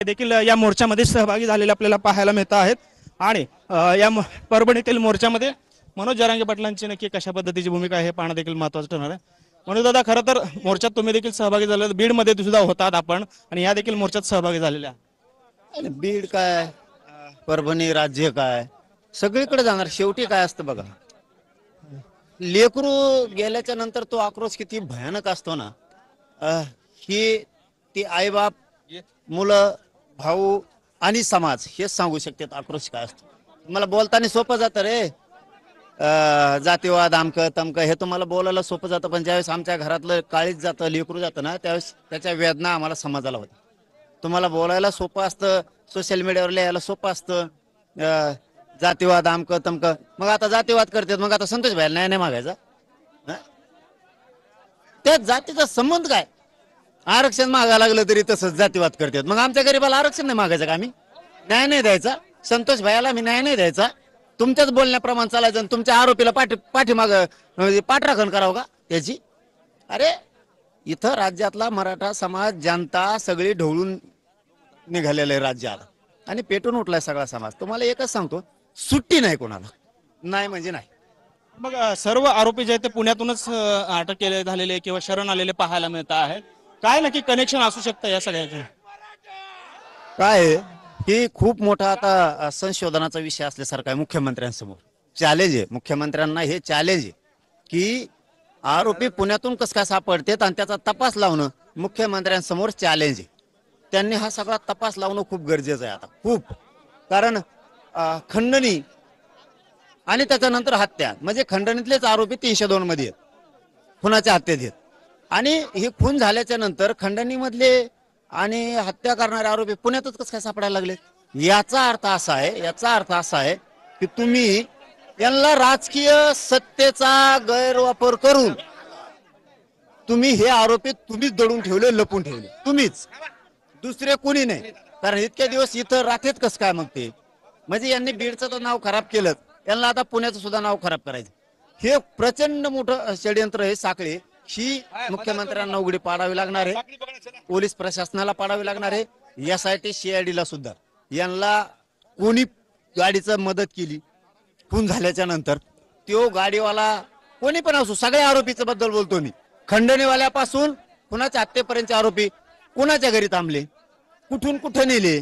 देखील या मोर्चामध्ये सहभागी झालेले आपल्याला पाहायला मिळत आहेत आणि या परभणीतील मोर्चामध्ये मनोज जरांगे पाटलांची नक्की कशा पद्धतीची भूमिका आहे हे पाहणं देखील महत्त्वाचं ठरणार आहे। मनोज दादा, खरं तर मोर्चात तुम्ही देखील सहभागी झाले, बीडमध्ये सुद्धा होतात आपण आणि या देखील मोर्चात सहभागी झालेल्या आणि बीड काय परभणी राज्य काय सगळीकडे जाणार। शेवटी काय असतं बघा, लेकरू गेल्याच्या नंतर तो आक्रोश किती भयानक असतो ना। ही ती आईबाप, मुलं, भाऊ आणि समाज हेच सांगू शकतात आक्रोश काय असतो। मला बोलताना सोपं जातं रे, जातीवाद आमकं तमकं हे तुम्हाला बोलायला सोपं जातं, पण ज्यावेळेस आमच्या घरातलं काळीच जातं, लेकरू जातं ना, त्यावेळेस त्याच्या वेदना आम्हाला समाजाला होत्या। तुम्हाला बोलायला सोपं असतं, सोशल मीडियावर लिहायला सोपं असतं, जातीवाद आमकं तमकं। मग आता जातीवाद करतात, मग आता संतोष भाई न्याय नाही मागायचा? त्या जातीचा संबंध काय? आरक्षण मागायला लागलं तरी तसंच जातीवाद करतात। मग आमच्या गरीबाला आरक्षण नाही मागायचं का? आम्ही न्याय नाही द्यायचा? संतोष भाईला मी न्याय नाही द्यायचा? तुमच्याच बोलण्याप्रमाणे चालायचं आणि तुमच्या आरोपीला पाठीमाग पाठराखण करावं का त्याची? अरे इथं राज्यातला मराठा समाज, जनता सगळी ढवळून निघालेलं आहे राज्याला आणि पेटून उठलाय सगळा समाज। तुम्हाला एकच सांगतो, सुट्टी नाही कोणाला, नाही म्हणजे नाही। मग सर्व आरोपी जे आहेत ते पुण्यातूनच अटक केले झालेले किंवा शरण आलेले पाहायला मिळत आहे। काय नक्की कनेक्शन असू शकतं या सगळ्याचे? काय ही खूप मोठा आता संशोधनाचा विषय असल्यासारखा आहे। मुख्यमंत्र्यांसमोर चॅलेंज आहे, मुख्यमंत्र्यांना हे चॅलेंज आहे की आरोपी पुण्यातून कसं काय सापडतात आणि त्याचा तपास लावणं मुख्यमंत्र्यांसमोर चॅलेंज आहे। त्यांनी हा सगळा तपास लावणं खूप गरजेचं आहे आता, खूप। कारण खंडणी आणि त्याच्यानंतर हत्या, म्हणजे खंडणीतलेच आरोपी 302 मध्ये आहेत, खुनाच्या हत्येत आहेत। आणि हे खून झाल्याच्या नंतर खंडणीमधले आणि हत्या करणारे आरोपी पुण्यातच कसं काय सापडायला लागले? याचा अर्थ असा आहे की तुम्ही यांना राजकीय सत्तेचा गैरवापर करून तुम्ही हे आरोपी तुम्हीच दडून ठेवले, लपून ठेवले, तुम्हीच, दुसरे कोणी नाही। कारण इतके दिवस इथं राहतेत कसं काय मग ते? म्हणजे यांनी बीडचं तर नाव खराब केलं, यांना आता पुण्याचं सुद्धा नाव खराब करायचं। हे प्रचंड मोठं षडयंत्र हे साखळी ही मुख्यमंत्र्यांना उघडी पाडावी लागणार आहे, पोलीस प्रशासनाला पाडावी लागणार आहे, यासाठी CID ला सुद्धा। यांना कोणी गाडीचं मदत केली खून झाल्याच्या नंतर, तो गाडीवाला कोणी पण असो, सगळ्या आरोपीच्या बद्दल बोलतो मी, खंडणीवाल्यापासून कुणाच्या हत्येपर्यंतचे आरोपी कुणाच्या घरी थांबले, कुठून कुठे नेले,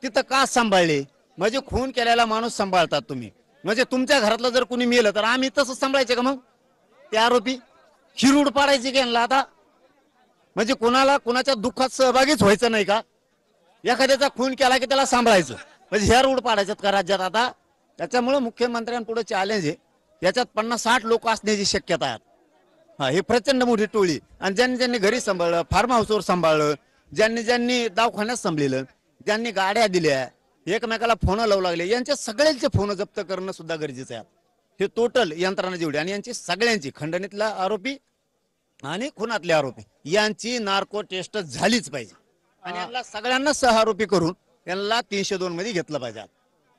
तिथं का सांभाळले? म्हणजे खून केलेला माणूस सांभाळतात तुम्ही, म्हणजे तुमच्या घरातलं जर कोणी मेलं तर आम्ही तसं सांभाळायचे का? मग ते आरोपी शिरूड पाडायचे की आता? म्हणजे कोणाला कुणाच्या दुःखात सहभागीच व्हायचं नाही का? एखाद्याचा खून केला की त्याला सांभाळायचं, म्हणजे ह्या रूढ पाडायच्यात का राज्यात आता? त्याच्यामुळे मुख्यमंत्र्यांपुढे चॅलेंज आहे, याच्यात 50-60 लोक असण्याची शक्यता आहे। हा, ही प्रचंड मोठी टोळी, आणि ज्यांनी ज्यांनी घरी सांभाळलं, फार्म हाऊसवर सांभाळलं, ज्यांनी ज्यांनी दवाखान्यात सांभाळलं, ज्यांनी गाड्या दिल्या, एकमेकाला फोन लावू लागले, यांच्या सगळ्यांचे फोन जप्त करणं सुद्धा गरजेचं आहे। हे टोटल यंत्रणा जेवढी आणि यांची सगळ्यांची, खंडणीतला आरोपी आणि खुनातले आरोपी, यांची नार्को टेस्ट झालीच पाहिजे आणि यांना सगळ्यांना सहआरोपी करून यांना 302 मध्ये घेतलं पाहिजे।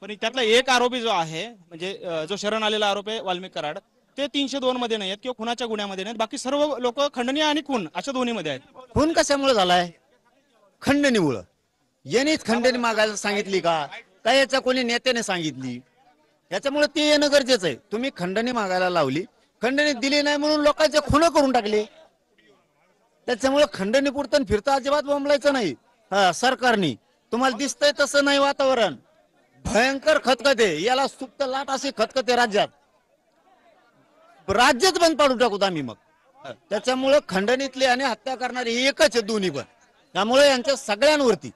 पण त्यातला एक आरोपी जो आहे, म्हणजे जो शरण आलेला आरोप आहे वाल्मिक कराड, ते 302 मध्ये नाहीत किंवा खुनाच्या गुन्ह्यामध्ये नाहीत, बाकी सर्व लोक खंडणी आणि खून अशा दोन्ही मध्ये आहेत। खून कशामुळे झालाय? खंडणीमुळं। यांनीच खंडणी मागायला सांगितली का? काय याच्या कोणी नेत्याने सांगितली? याच्यामुळे ते येणं गरजेचं आहे। तुम्ही खंडणी मागायला लावली, खंडणी दिली नाही म्हणून लोकांचे खून करून टाकले। त्याच्यामुळे खंडणी पुरतं फिरता अजिबात बोंबलायचं नाही सरकारने। तुम्हाला दिसतंय तसं नाही वातावरण, भयंकर खतखते, याला सुप्त लाट अशी खतखते राज्यात, राज्यच बंद पाडून टाकूत आम्ही मग। त्याच्यामुळे खंडणीतले आणि हत्या करणारे एकच आहे दोन्ही पण, त्यामुळे यांच्या सगळ्यांवरती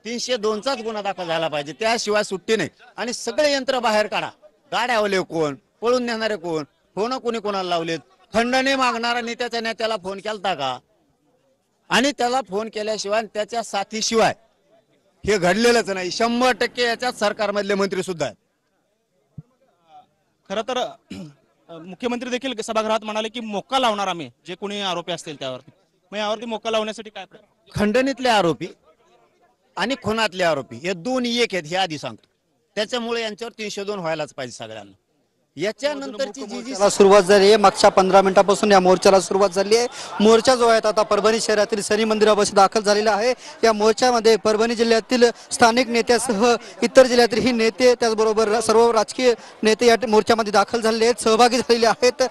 302चाच गुन्हा दाखल झाला पाहिजे, त्याशिवाय सुट्टी नाही। आणि सगळे यंत्र बाहेर काढा, गाड्यावाले कोण, पळून नेणारे कोण, फोन कोणी कोणाला लावलेत, खंडणी मागणारा नेत्याच्या नेत्याला फोन केलता का? आणि त्याला फोन केल्याशिवाय त्याच्या साथीशिवाय हे घडलेलंच नाही। 100% याच्यात सरकारमधले मंत्री सुद्धा आहेत। खरं तर मुख्यमंत्री देखील सभागृहात म्हणाले की मोक्का लावणार आम्ही जे कोणी आरोपी असतील त्यावरती। मग यावरती मोक्का लावण्यासाठी काय? खंडणीतले आरोपी आणि खुनातले आरोपी हे दोन एक आहेत हे आधी सांगतो, त्याच्यामुळे यांच्यावर 302 व्हायलाच पाहिजे सगळ्यांना। याच्यानंतरची जी मोर्चाला सुरुवात झाली आहे. मागच्या 15 मिनिटापासून या मोर्चाला सुरुवात झाली आहे. मोर्चा जो आहे तो आता परभणी शहरातील शनी मंदिरापाशी दाखल झालेला आहे. या मोर्चामध्ये परभणी जिल्ह्यातील स्थानिक नेत्यासह इतर जिल्ह्यातील नेते, त्याचबरोबर सर्व राजकीय नेते या मोर्चामध्ये दाखल झालेले आहेत, सहभागी झालेले आहेत.